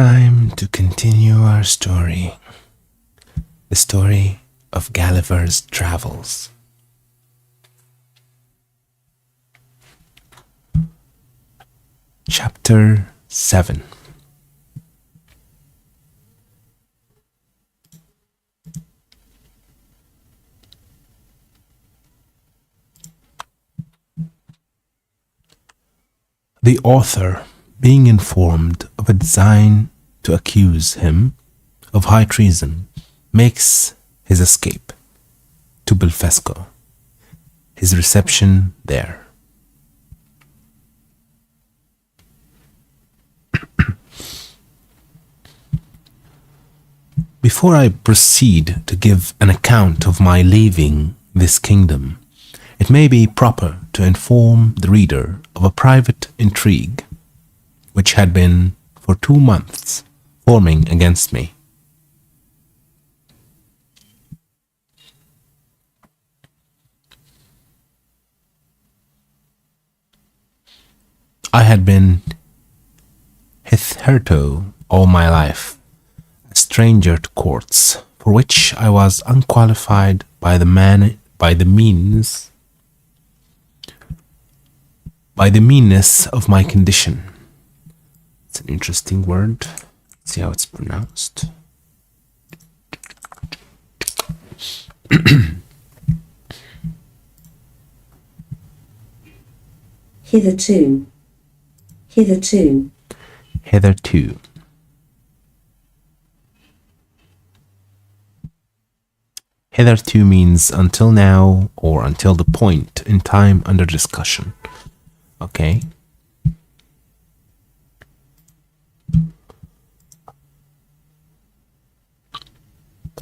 time to continue our story. The story of Gulliver's travels. Chapter 7. The author, being informed of a design to accuse him of high treason, makes his escape to Belfesco. His reception there. Before I proceed to give an account of my leaving this kingdom, it may be proper to inform the reader of a private intrigue which had been for 2 months forming against me. I had been hitherto all my life a stranger to courts, for which I was unqualified by the meanness of my condition. It's an interesting word. Let's see how it's pronounced. Hitherto. Hitherto. Hitherto. Hitherto means until now or until the point in time under discussion. Okay.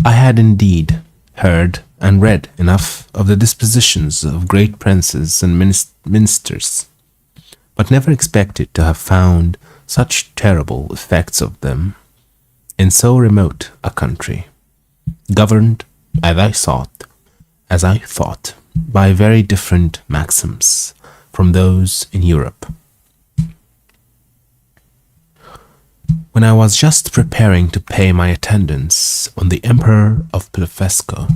I had indeed heard and read enough of the dispositions of great princes and ministers, but never expected to have found such terrible effects of them in so remote a country, governed, as I thought, by very different maxims from those in Europe. When I was just preparing to pay my attendance on the Emperor of Belfesco,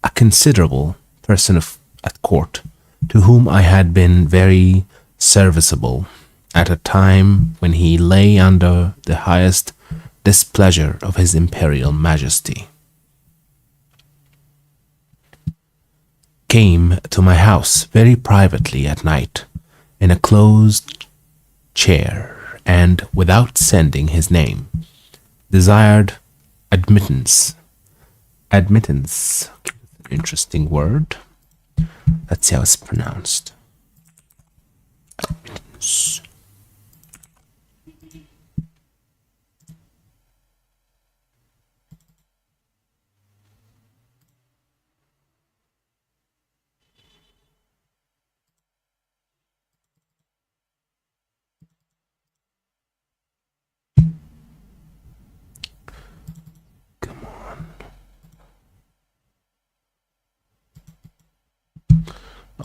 a considerable person at court, to whom I had been very serviceable at a time when he lay under the highest displeasure of his imperial majesty, came to my house very privately at night in a closed chair, and without sending his name, desired admittance. Admittance, interesting word. Let's see how it's pronounced. Admittance.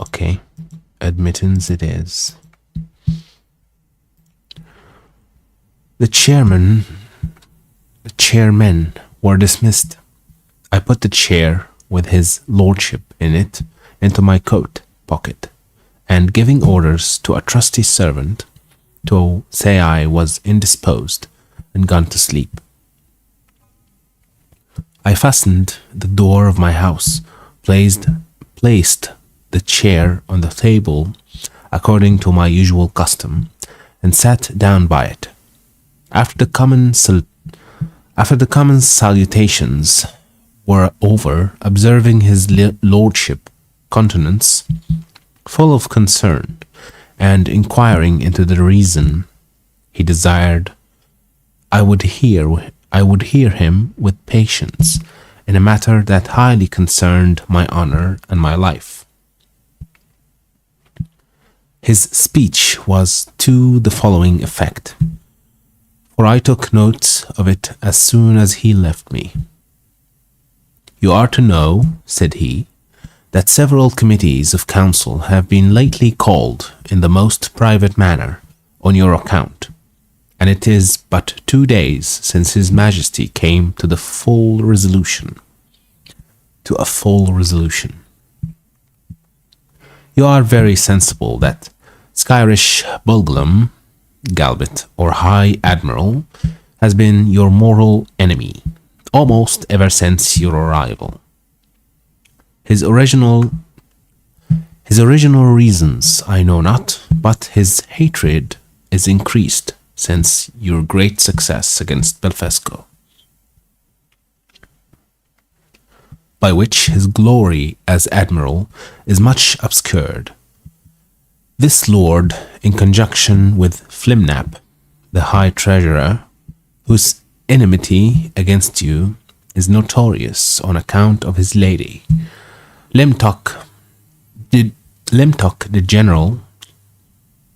Okay, admittance it is. The chairmen were dismissed. I put the chair with his lordship in it into my coat pocket, and giving orders to a trusty servant to say I was indisposed and gone to sleep, I fastened the door of my house, placed the chair on the table according to my usual custom, and sat down by it. After the common salutations were over, observing his lordship countenance full of concern, and inquiring into the reason, he desired I would hear him with patience in a matter that highly concerned my honor and my life. His speech was to the following effect, for I took notes of it as soon as he left me. You are to know, said he, that several committees of council have been lately called in the most private manner on your account, and it is but 2 days since His Majesty came to the full resolution. To a full resolution. You are very sensible that Skyrish Bulglum, Galbit, or High Admiral, has been your mortal enemy, almost ever since your arrival. His original reasons I know not, but his hatred is increased since your great success against Belfesco, by which his glory as admiral is much obscured. This lord, in conjunction with Flimnap, the high treasurer, whose enmity against you is notorious on account of his lady, Limtok the general,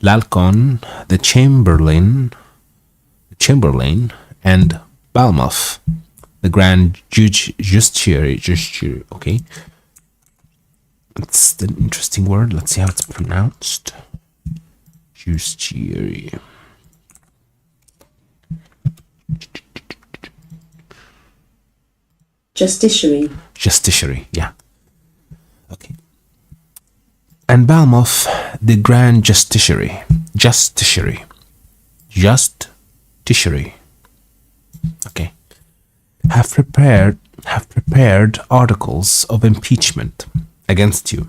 Lalcon the chamberlain, and Balmuff the grand justiciary. Okay, it's an interesting word. Let's see how it's pronounced. Justiciary. Justiciary, yeah. Okay. And Balmuff, the grand justiciary. Okay. Have prepared articles of impeachment against you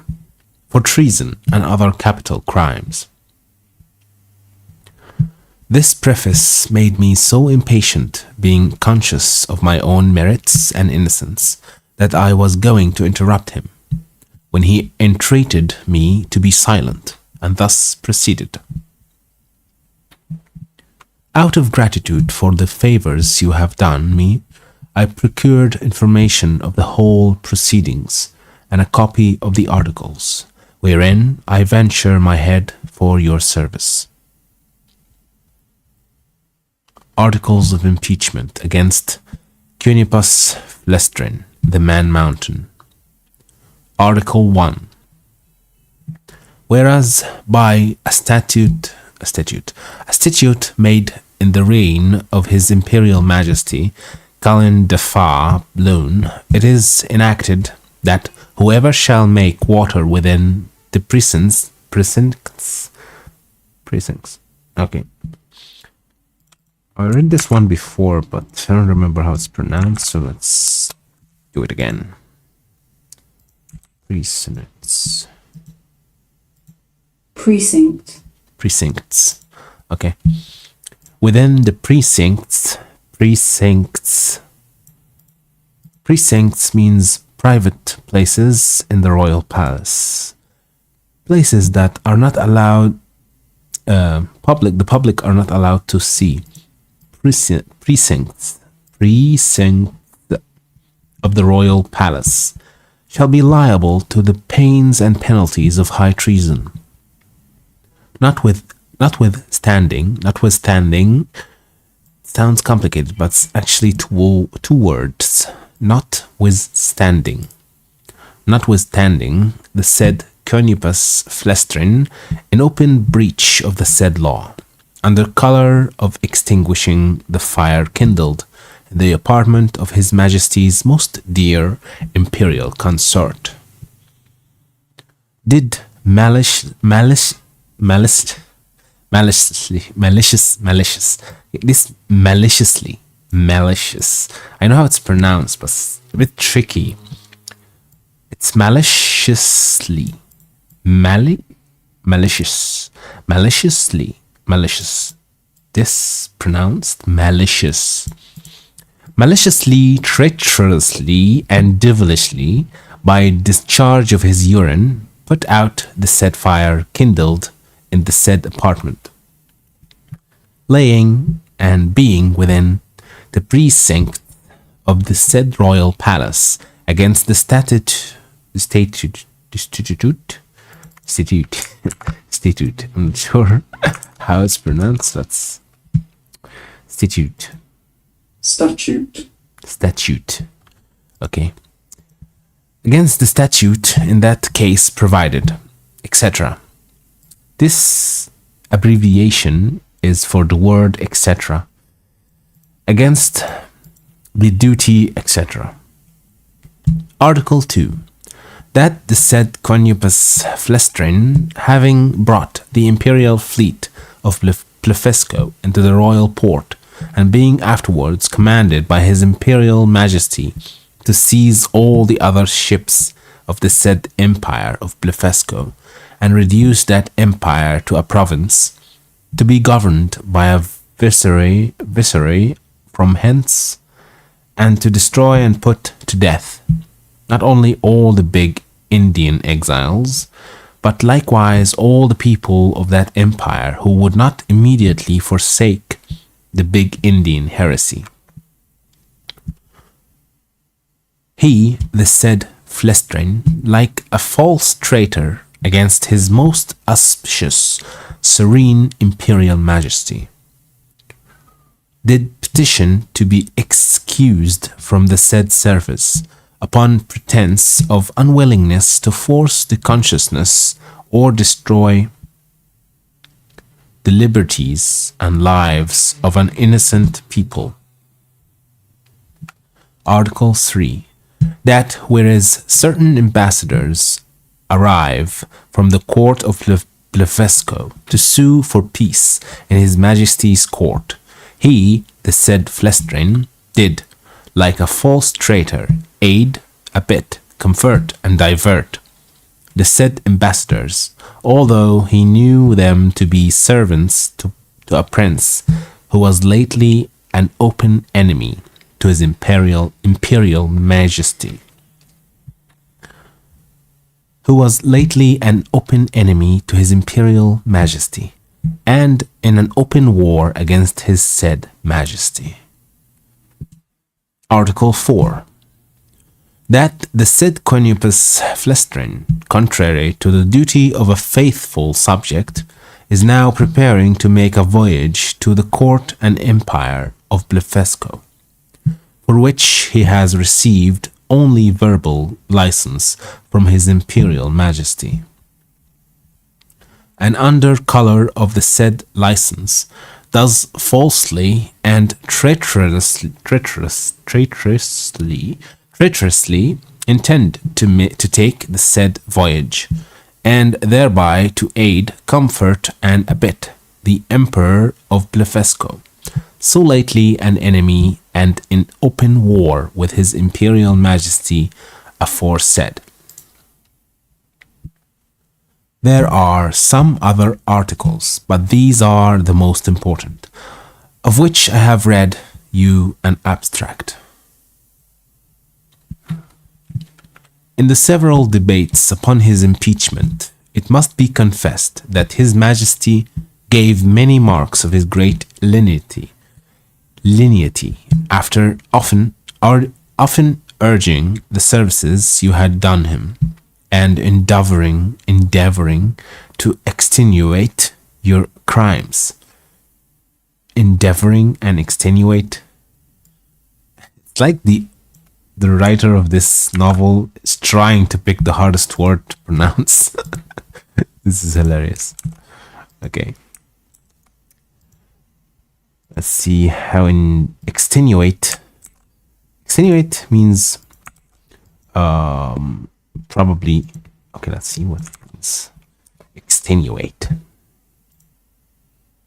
for treason and other capital crimes. This preface made me so impatient, being conscious of my own merits and innocence, that I was going to interrupt him, when he entreated me to be silent, and thus proceeded. Out of gratitude for the favors you have done me, I procured information of the whole proceedings, and a copy of the articles, wherein I venture my head for your service. Articles of impeachment against Cunipus Flestrin, the Man Mountain. Article 1. Whereas by a statute made in the reign of His Imperial Majesty Colin Defar Loon, it is enacted that whoever shall make water within the precincts. Okay. I read this one before, but I don't remember how it's pronounced, so let's do it again. Precincts. Precincts. Okay. Within the precincts means private places in the royal palace. Places that are not allowed, the public are not allowed to see. Precincts of the royal palace shall be liable to the pains and penalties of high treason. Notwithstanding, sounds complicated, but it's actually two words. Notwithstanding, the said Cunipus Flestrin, in open breach of the said law, under color of extinguishing the fire kindled in the apartment of His Majesty's most dear imperial consort, did maliciously, I know how it's pronounced, but it's a bit tricky. It's maliciously, malicious. This pronounced malicious. Maliciously, treacherously, and devilishly, by discharge of his urine, put out the said fire kindled in the said apartment, laying and being within the precinct of the said royal palace against the statute. I'm not sure how it's pronounced. That's statute. Okay. Against the statute in that case provided, etc. This abbreviation is for the word etc. Against the duty etc. Article 2. That the said Cornupus Flestrin, having brought the imperial fleet of Blefusco into the royal port, and being afterwards commanded by his imperial majesty to seize all the other ships of the said empire of Blefusco, and reduce that empire to a province, to be governed by a viceroy from hence, and to destroy and put to death not only all the big Indian exiles, but likewise all the people of that empire who would not immediately forsake the big Indian heresy. He, the said Flestrin, like a false traitor against his most auspicious, serene imperial majesty, did petition to be excused from the said service, upon pretense of unwillingness to force the consciousness or destroy the liberties and lives of an innocent people. Article 3. That whereas certain ambassadors arrive from the court of Blefusco to sue for peace in his majesty's court, he, the said Flestrin, did, like a false traitor, aid, abet, comfort, and divert the said ambassadors, although he knew them to be servants to a prince who was lately an open enemy to his imperial majesty. Who was lately an open enemy to his imperial majesty, and in an open war against his said majesty. Article 4. That the said Cornupus Flestrin, contrary to the duty of a faithful subject, is now preparing to make a voyage to the court and empire of Blefusco, for which he has received only verbal license from his imperial majesty. And under color of the said license, does falsely and traitorously intend to take the said voyage, and thereby to aid, comfort, and abet the Emperor of Blefusco, so lately an enemy and in open war with his imperial majesty aforesaid. There are some other articles, but these are the most important, of which I have read you an abstract. In the several debates upon his impeachment, it must be confessed that his majesty gave many marks of his great lenity, after often urging the services you had done him, and endeavoring to extenuate your crimes. Endeavoring and extenuate. It's like the writer of this novel is trying to pick the hardest word to pronounce. This is hilarious. Okay. Let's see how in extenuate. Extenuate means probably, okay, let's see what it means. Extenuate.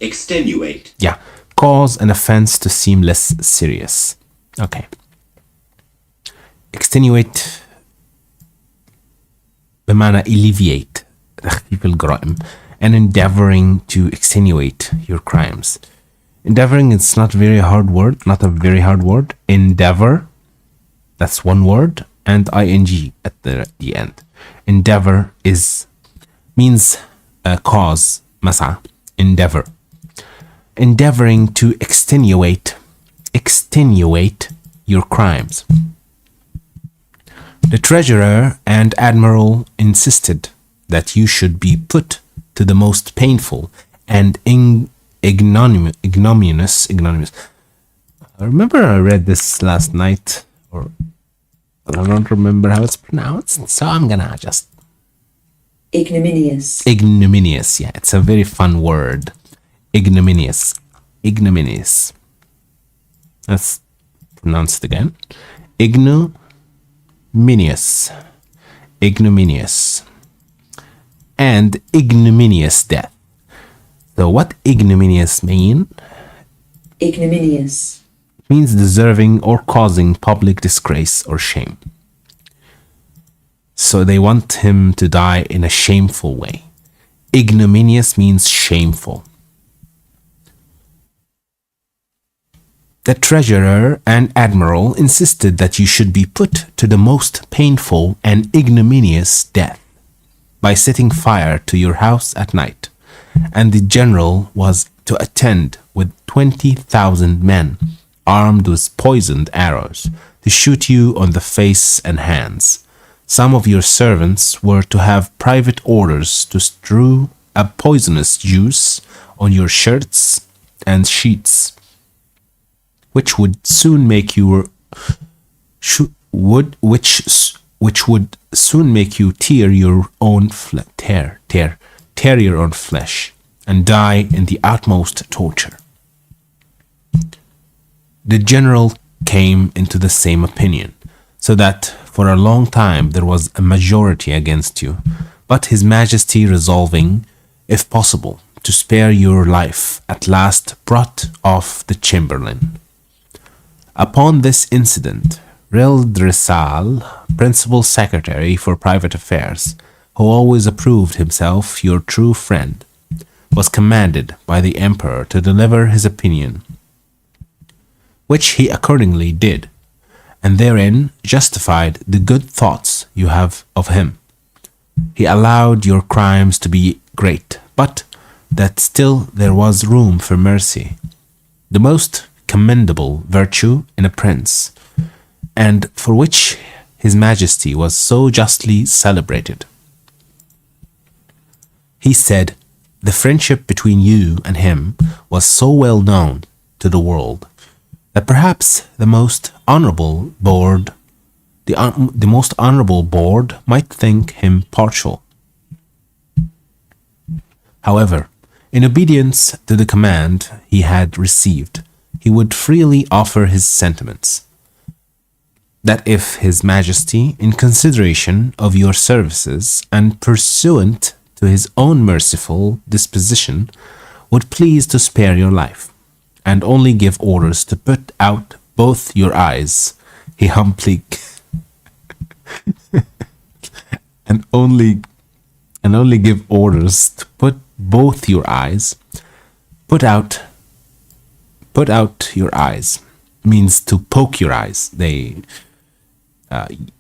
Extenuate. Yeah, cause an offense to seem less serious. Okay. Extenuate بمعنى alleviate تخفيف الجرائم and endeavoring to extenuate your crimes. Endeavoring is not a very hard word. Endeavor, that's one word, and ing at the end. Endeavor means cause, مسعى, endeavor. Endeavoring to extenuate your crimes. The treasurer and admiral insisted that you should be put to the most painful and ignominious. I remember I read this last night, or I don't remember how it's pronounced, so I'm gonna Ignominious. Ignominious, yeah, it's a very fun word. ignominious, ignominious. Let's pronounce it again. Ignominious, ignominious, and ignominious death. So what ignominious mean? ignominious, Means deserving or causing public disgrace or shame. So they want him to die in a shameful way. Ignominious means shameful. The treasurer and admiral insisted that you should be put to the most painful and ignominious death by setting fire to your house at night, and the general was to attend with 20,000 men armed with poisoned arrows to shoot you on the face and hands. Some of your servants were to have private orders to strew a poisonous juice on your shirts and sheets, which would soon make you which would soon make you tear your own flesh and die in the utmost torture. The general came into the same opinion, so that for a long time there was a majority against you, but his majesty resolving, if possible, to spare your life, at last brought off the chamberlain. Upon this incident, Reldresal, principal secretary for private affairs, who always approved himself your true friend, was commanded by the emperor to deliver his opinion, which he accordingly did, and therein justified the good thoughts you have of him. He allowed your crimes to be great, but that still there was room for mercy, the most commendable virtue in a prince, and for which his majesty was so justly celebrated. He said, the friendship between you and him was so well known to the world that perhaps the most honorable board might think him partial. However, in obedience to the command he had received, he would freely offer his sentiments, that if his majesty, in consideration of your services and pursuant to his own merciful disposition, would please to spare your life, and only give orders to put out both your eyes, he humbly and only give orders to put both your eyes, put out your eyes means to poke your eyes.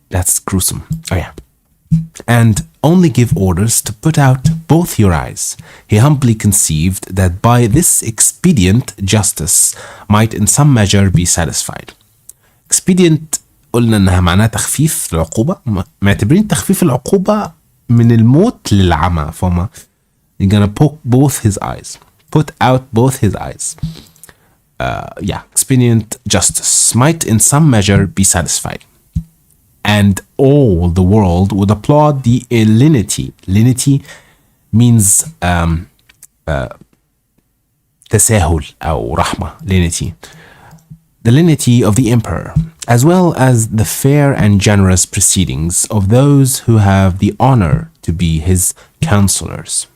That's gruesome. Oh yeah. And only give orders to put out both your eyes. He humbly conceived that by this expedient justice might in some measure be satisfied. Expedient قلنا انها معناها تخفيف العقوبة، معتبرين تخفيف العقوبة من الموت للعمى، فما you're gonna poke both his eyes, put out both his eyes. Expedient justice might in some measure be satisfied, and all the world would applaud the lenity. Lenity means تساهل أو رحمة. Lenity. The lenity of the emperor, as well as the fair and generous proceedings of those who have the honor to be his counselors.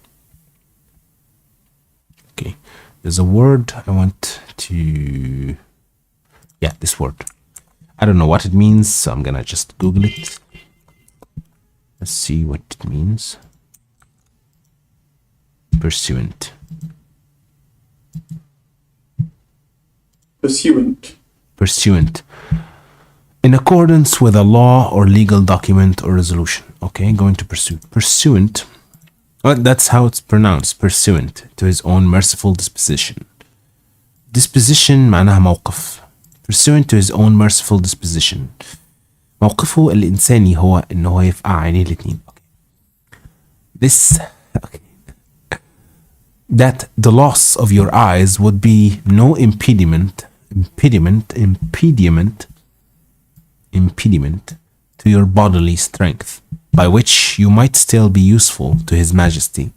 Okay, there's a word I want to... this word. I don't know what it means, so I'm gonna just Google it. Let's see what it means. Pursuant. Pursuant. In accordance with a law or legal document or resolution. Okay, going to pursue. Pursuant. Well, that's how it's pronounced. Pursuant to his own merciful disposition. Disposition معناها موقف. Pursuant to his own merciful disposition. موقفه الإنساني هو إنه هو يفقع عينيه الاتنين. That the loss of your eyes would be no impediment to your bodily strength, by which you might still be useful to his majesty.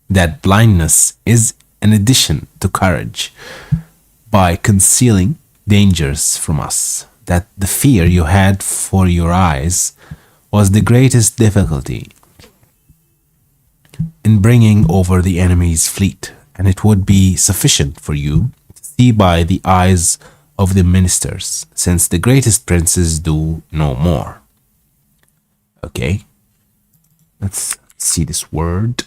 That blindness is an addition to courage by concealing dangers from us, that the fear you had for your eyes was the greatest difficulty in bringing over the enemy's fleet, and it would be sufficient for you to see by the eyes of the ministers, since the greatest princes do no more. Okay, let's see this word.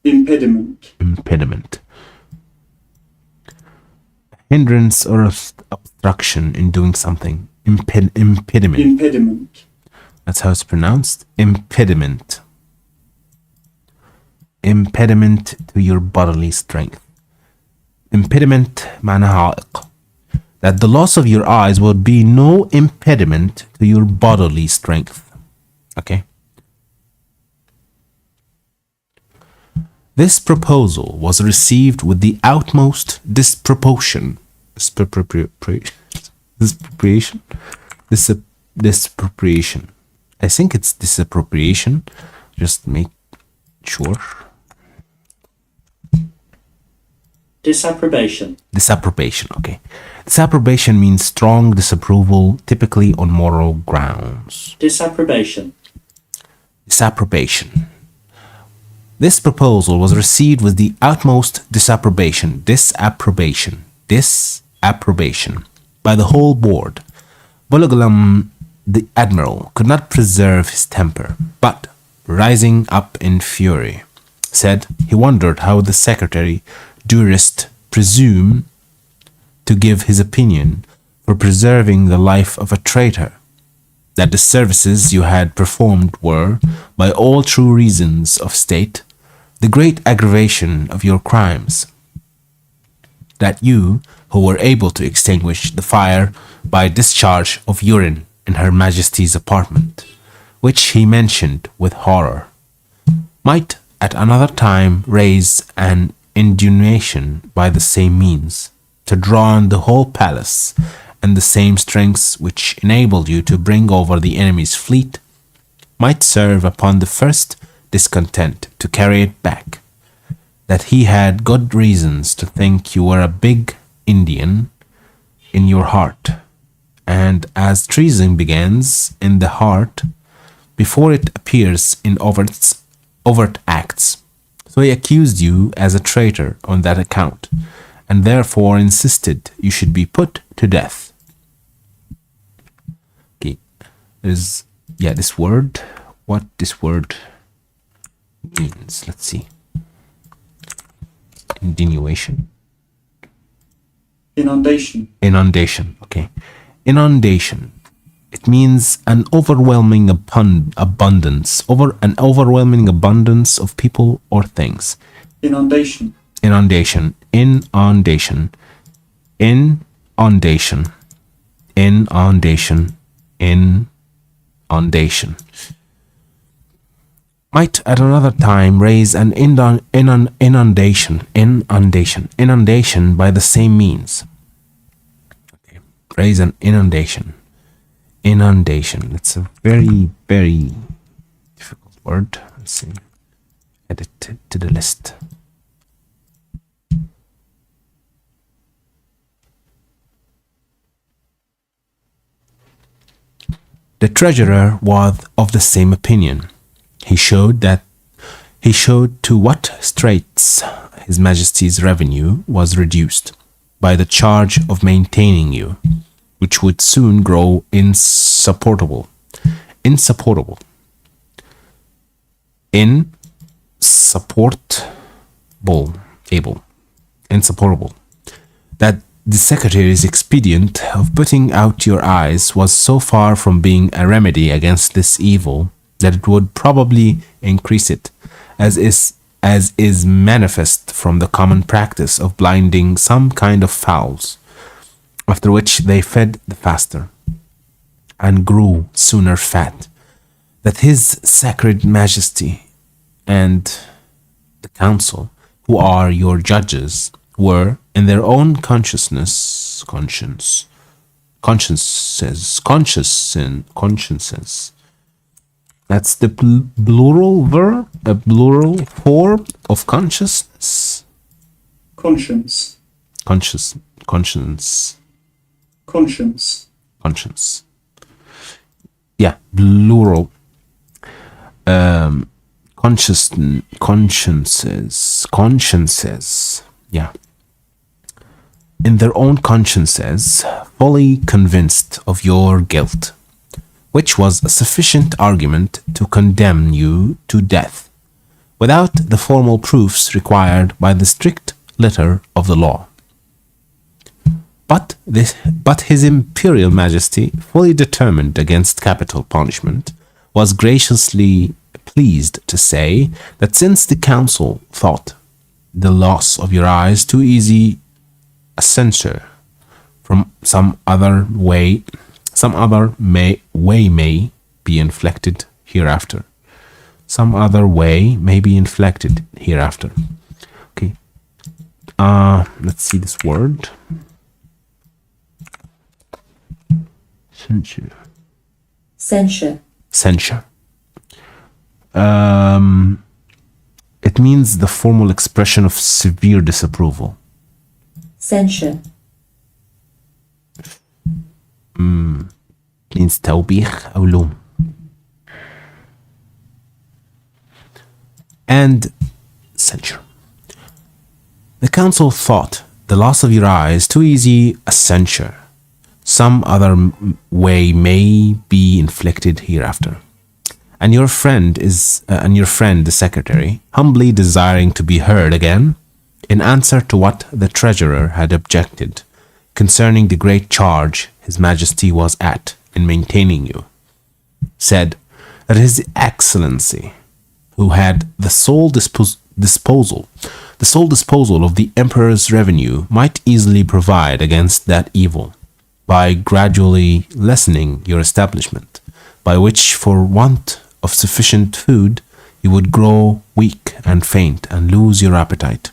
Impediment. Impediment. Hindrance or obstruction in doing something. Impediment. Impediment. That's how it's pronounced. Impediment. Impediment to your bodily strength. Impediment معناها عائق. That the loss of your eyes will be no impediment to your bodily strength. Okay? This proposal was received with the utmost disproportion. Disappropriation. I think it's disappropriation. Just make sure. Disapprobation. Disapprobation, okay. Disapprobation means strong disapproval, typically on moral grounds. Disapprobation. Disapprobation. This proposal was received with the utmost disapprobation by the whole board. Bologlam, the admiral, could not preserve his temper, but, rising up in fury, said he wondered how the secretary durst presume to give his opinion for preserving the life of a traitor, that the services you had performed were, by all true reasons of state, the great aggravation of your crimes, that you, who were able to extinguish the fire by discharge of urine in Her Majesty's apartment, which he mentioned with horror, might at another time raise an indignation by the same means, to draw on the whole palace, and the same strengths which enabled you to bring over the enemy's fleet might serve upon the first discontent to carry it back, that he had good reasons to think you were a big Indian in your heart, and as treason begins in the heart before it appears in overt acts, so he accused you as a traitor on that account, and therefore insisted you should be put to death. Okay, there's this word. What this word means? Let's see. Indignation. Inundation. Inundation. Okay, inundation. It means an overwhelming abundance of people or things. Inundation. Inundation. Inundation. Inundation. Inundation. Inundation. Might at another time raise an inundation by the same means. Okay. Raise an inundation. Inundation. It's a very, very difficult word. Let's see. Add it to the list. The treasurer was of the same opinion. He showed to what straits His Majesty's revenue was reduced by the charge of maintaining you, which would soon grow insupportable. Insupportable. Insupportable. That the secretary's expedient of putting out your eyes was so far from being a remedy against this evil that it would probably increase it, as is manifest from the common practice of blinding some kind of fowls, after which they fed the faster, and grew sooner fat, that His Sacred Majesty and the council, who are your judges, were, in their own consciences, That's the plural verb, a plural form of consciousness. Conscience. Conscience. Yeah, plural. Consciences. Yeah. In their own consciences, fully convinced of your guilt, which was a sufficient argument to condemn you to death, without the formal proofs required by the strict letter of the law. But His Imperial Majesty, fully determined against capital punishment, was graciously pleased to say that since the council thought the loss of your eyes too easy a censure from some other way may be inflicted hereafter. Some other way may be inflicted hereafter. Okay. Let's see this word. Censure. It means the formal expression of severe disapproval. Censure. Means توبيخ أو لوم. And censure. The council thought the loss of your eyes too easy a censure. Some other way may be inflicted hereafter. And your friend the secretary, humbly desiring to be heard again, in answer to what the treasurer had objected concerning the great charge His Majesty was at in maintaining you, said that His Excellency, who had the sole disposal of the Emperor's revenue, might easily provide against that evil by gradually lessening your establishment, by which, for want of sufficient food, you would grow weak and faint and lose your appetite,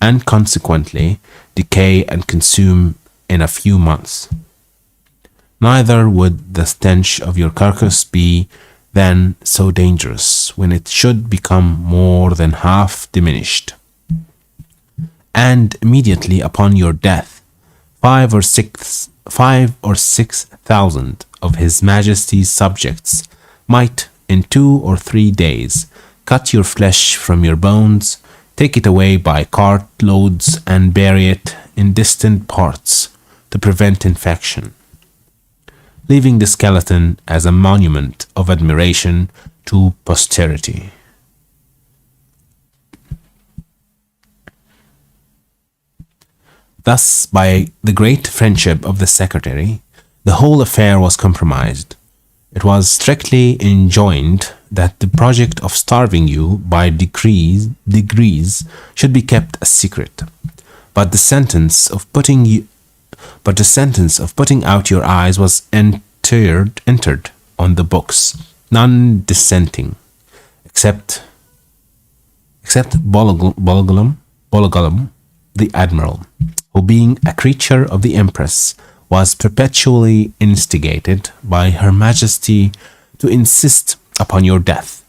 and consequently decay and consume in a few months. Neither would the stench of your carcass be then so dangerous when it should become more than half diminished. And immediately upon your death, 5 or 6,000 of His Majesty's subjects might, in 2 or 3 days, cut your flesh from your bones, take it away by cart loads, and bury it in distant parts to prevent infection, leaving the skeleton as a monument of admiration to posterity. Thus, by the great friendship of the secretary, the whole affair was compromised. It was strictly enjoined that the project of starving you by degrees should be kept a secret, but the sentence of putting out your eyes was entered on the books, none dissenting, except Bolgolam, the admiral, who, being a creature of the Empress, was perpetually instigated by Her Majesty to insist upon your death,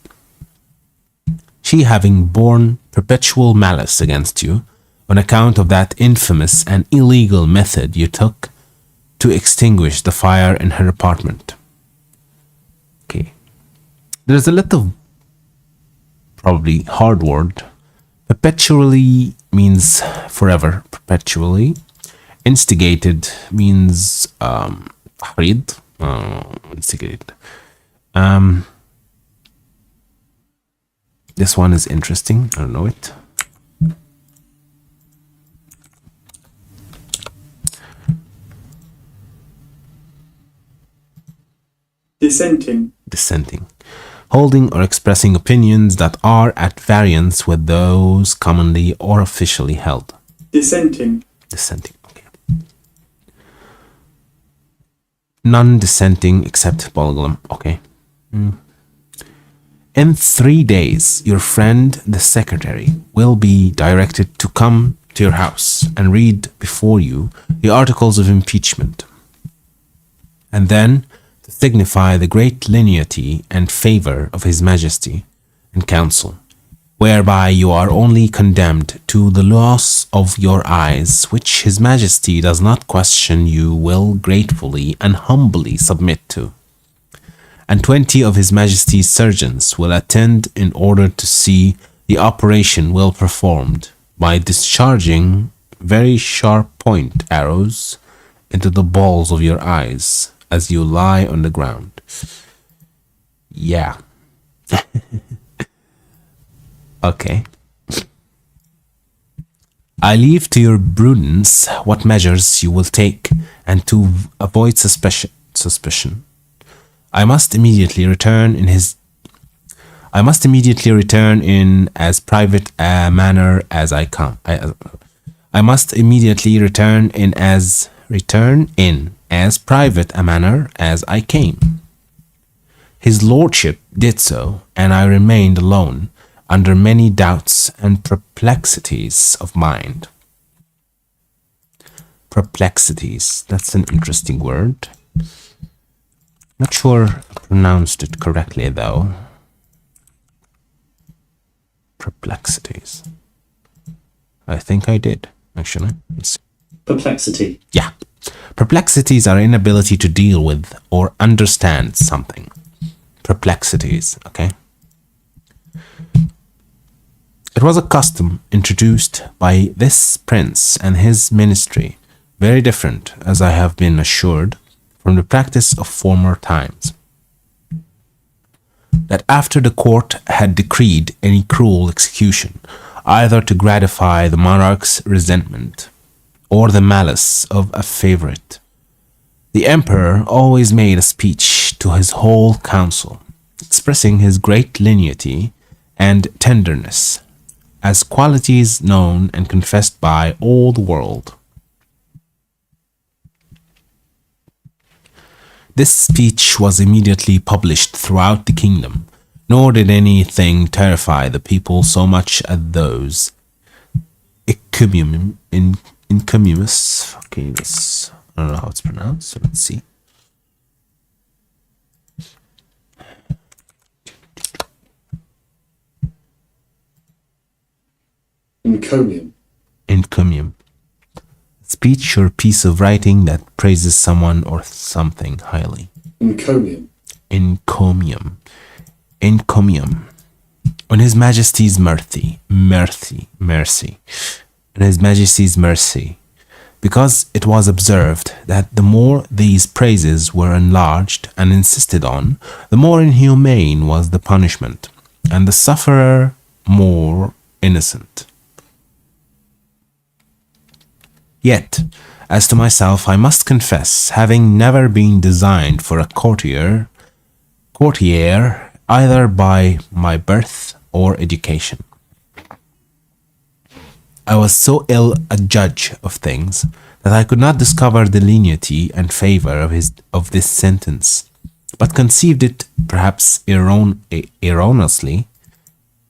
she having borne perpetual malice against you on account of that infamous and illegal method you took to extinguish the fire in her apartment. Okay. There's a little probably hard word. Perpetually means forever. Perpetually. Instigated means instigated. This one is interesting. I don't know it. Dissenting. Holding or expressing opinions that are at variance with those commonly or officially held. Dissenting. Okay. Non-dissenting except Bolgolam. Okay. In 3 days, your friend, the secretary, will be directed to come to your house and read before you the articles of impeachment, and then to signify the great lenity and favor of his majesty and council, whereby you are only condemned to the loss of your eyes, which his majesty does not question, you will gratefully and humbly submit to. And 20 of his majesty's surgeons will attend in order to see the operation well performed by discharging very sharp point arrows into the balls of your eyes as you lie on the ground. Yeah. Okay. I leave to your prudence what measures you will take, and to avoid suspicion. I must immediately return in as private a manner as I come. I must immediately return in as private a manner as I came. His lordship did so, and I remained alone, under many doubts and perplexities of mind. Perplexities, that's an interesting word. Not sure I pronounced it correctly though. Perplexities. I think I did, actually. Let's see. Perplexity. Yeah. Perplexities are inability to deal with or understand something. Perplexities, okay? It was a custom introduced by this prince and his ministry, very different, as I have been assured, from the practice of former times, that after the court had decreed any cruel execution, either to gratify the monarch's resentment or the malice of a favorite, the emperor always made a speech to his whole council, expressing his great lenity and tenderness, as qualities known and confessed by all the world. This speech was immediately published throughout the kingdom, nor did anything terrify the people so much as those incummus. Okay, this, I don't know how it's pronounced, so let's see. Encomium. Encomium. Speech or piece of writing that praises someone or something highly. Encomium. Encomium. Encomium. On His Majesty's mercy. On His Majesty's mercy. Because it was observed that the more these praises were enlarged and insisted on, the more inhumane was the punishment, and the sufferer more innocent. Yet, as to myself, I must confess, having never been designed for a courtier either by my birth or education, I was so ill a judge of things that I could not discover the lenity and favor of this sentence, but conceived it perhaps erroneously.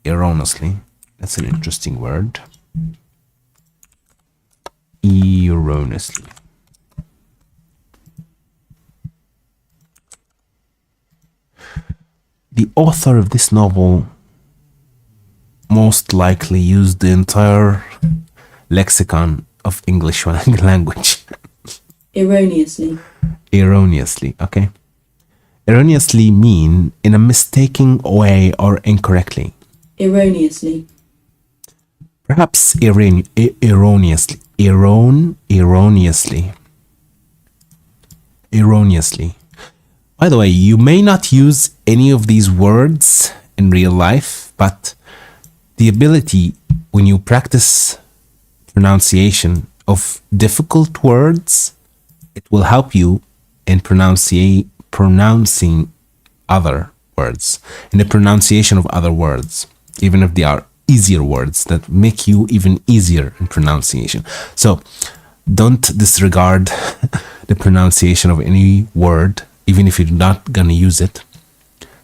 That's an interesting word. Erroneously. The author of this novel most likely used the entire lexicon of English language. Erroneously. Erroneously, okay. Erroneously mean in a mistaken way or incorrectly. Erroneously. Perhaps erroneously. Erroneously. By the way, you may not use any of these words in real life, but the ability when you practice pronunciation of difficult words, it will help you in pronouncing other words, in the pronunciation of other words, even if they are easier words that make you even easier in pronunciation. So don't disregard the pronunciation of any word, even if you're not gonna use it,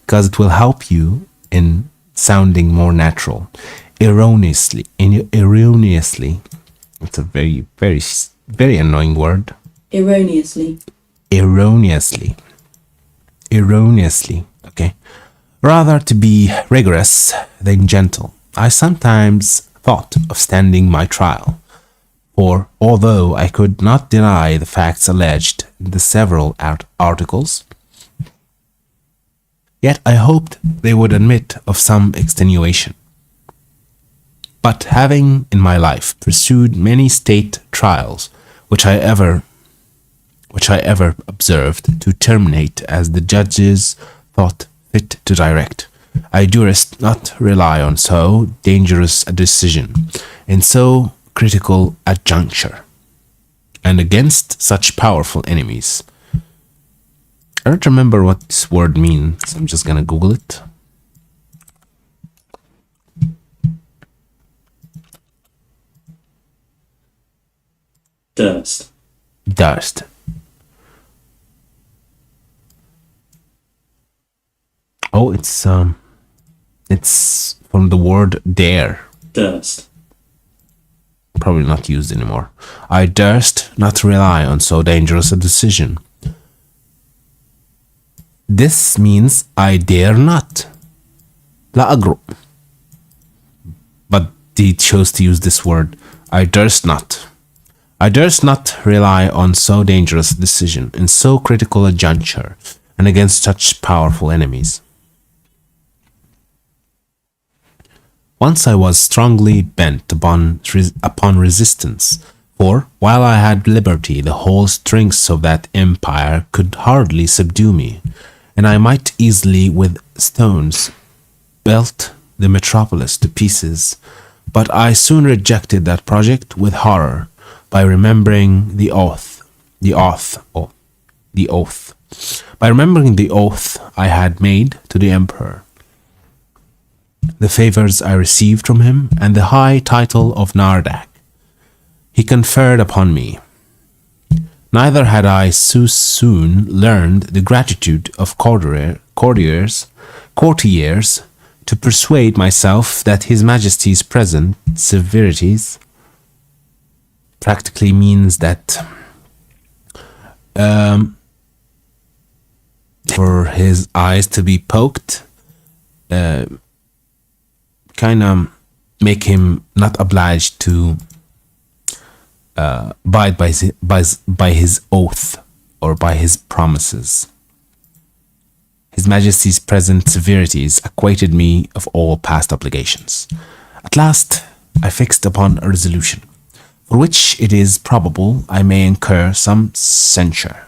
because it will help you in sounding more natural. Erroneously. It's a very, very, very annoying word. Erroneously. Erroneously. erroneously, okay? Rather to be rigorous than gentle. I sometimes thought of standing my trial, for although I could not deny the facts alleged in the several articles, yet I hoped they would admit of some extenuation. But having in my life pursued many state trials, which I ever observed to terminate as the judges thought fit to direct, I durst not rely on so dangerous a decision in so critical a juncture, and against such powerful enemies. I don't remember what this word means. I'm just gonna Google it. Durst. Durst. Oh, it's from the word dare. Durst. Probably not used anymore. I durst not rely on so dangerous a decision. This means I dare not. La agro. But he chose to use this word. I durst not. I durst not rely on so dangerous a decision in so critical a juncture and against such powerful enemies. Once I was strongly bent upon resistance, for while I had liberty, the whole strength of that empire could hardly subdue me, and I might easily with stones belt the metropolis to pieces. But I soon rejected that project with horror, by remembering the oath I had made to the emperor, the favors I received from him, and the high title of Nardak he conferred upon me. Neither had I so soon learned the gratitude of courtiers to persuade myself that His Majesty's present severities practically means that for his eyes to be poked, kind of make him not obliged to abide by his oath or by his promises. His Majesty's present severities acquitted me of all past obligations. At last I fixed upon a resolution, for which it is probable I may incur some censure,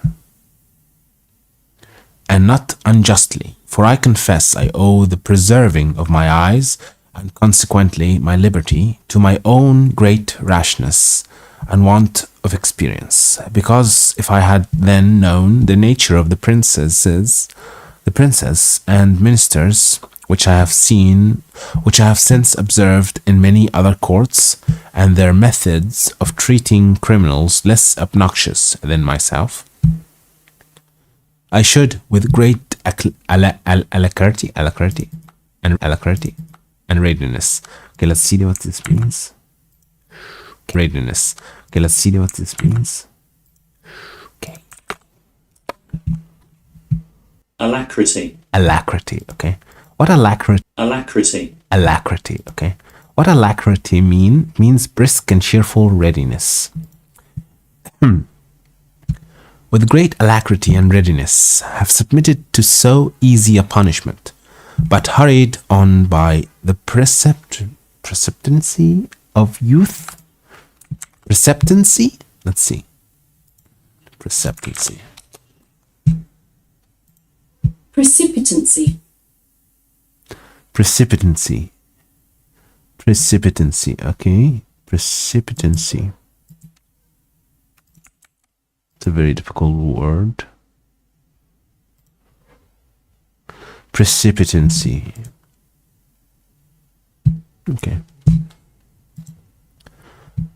and not unjustly, for I confess I owe the preserving of my eyes, and consequently my liberty, to my own great rashness and want of experience, because if I had then known the nature of the princess and ministers which I have since observed in many other courts, and their methods of treating criminals less obnoxious than myself, I should, with great alacrity and readiness. Okay, let's see what this means. Readiness. Okay, let's see what this means. Okay. Alacrity. Alacrity, okay. What alacrity? Alacrity. Alacrity, okay. What alacrity means brisk and cheerful readiness. With great alacrity and readiness, have submitted to so easy a punishment, but hurried on by the precipitancy of youth. Precipitancy? Let's see. Precipitancy. Precipitancy. Precipitancy. Precipitancy, okay. Precipitancy. It's a very difficult word. Precipitancy. Okay.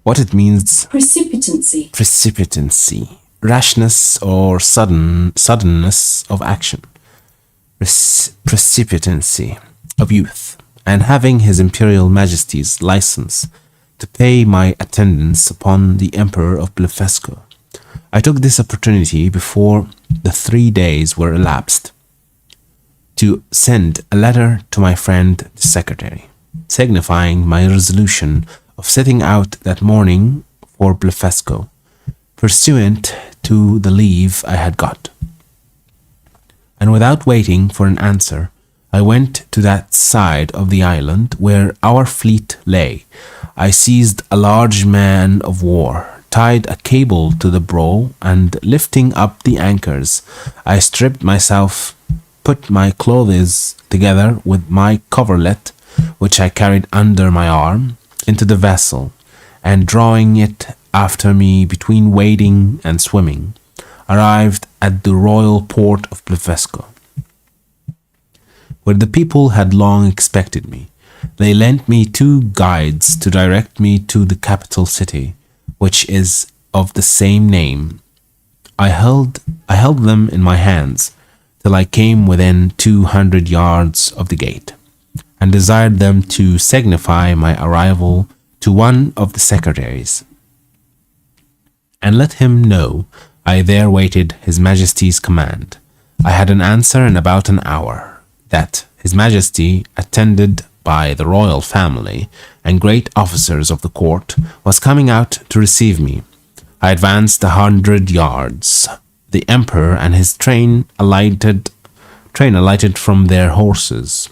What it means. Precipitancy. Precipitancy. Rashness or suddenness of action. Precipitancy of youth. And having His Imperial Majesty's license to pay my attendance upon the Emperor of Blefuscu, I took this opportunity before the 3 days were elapsed, to send a letter to my friend the secretary, signifying my resolution of setting out that morning for Blefuscu, pursuant to the leave I had got. And without waiting for an answer, I went to that side of the island where our fleet lay. I seized a large man of war, tied a cable to the bow, and lifting up the anchors, I stripped myself, put my clothes together with my coverlet, which I carried under my arm, into the vessel, and drawing it after me between wading and swimming, arrived at the royal port of Blefuscu, where the people had long expected me. They lent me 2 guides to direct me to the capital city, which is of the same name. I held them in my hands till I came within 200 yards of the gate, and desired them to signify my arrival to one of the secretaries, and let him know I there waited His Majesty's command. I had an answer in about an hour, that His Majesty, attended by the royal family and great officers of the court, was coming out to receive me. I advanced 100 yards. The emperor and his train alighted from their horses,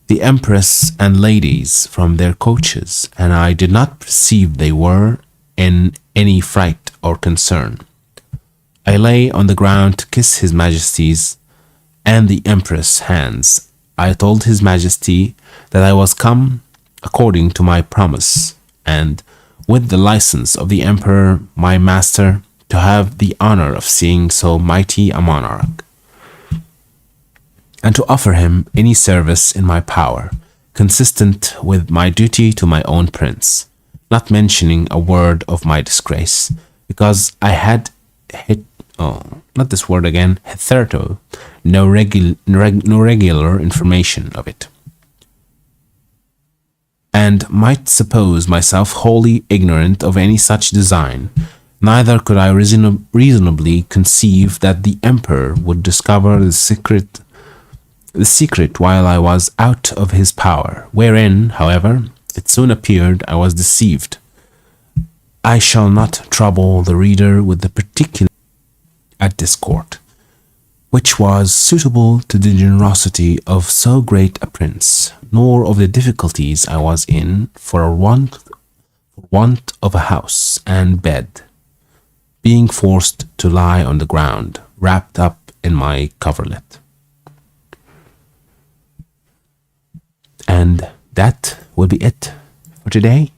the empress and ladies from their coaches, and I did not perceive they were in any fright or concern. I lay on the ground to kiss His Majesty's and the Empress' hands. I told His Majesty that I was come according to my promise, and with the license of the Emperor my master, to have the honor of seeing so mighty a monarch, and to offer him any service in my power, consistent with my duty to my own prince, not mentioning a word of my disgrace, because I had hitherto no regular information of it, and might suppose myself wholly ignorant of any such design. Neither could I reasonably conceive that the emperor would discover the secret while I was out of his power, wherein, however, it soon appeared I was deceived. I shall not trouble the reader with the particulars at this court, which was suitable to the generosity of so great a prince, nor of the difficulties I was in for want of a house and bed, being forced to lie on the ground, wrapped up in my coverlet. And that will be it for today.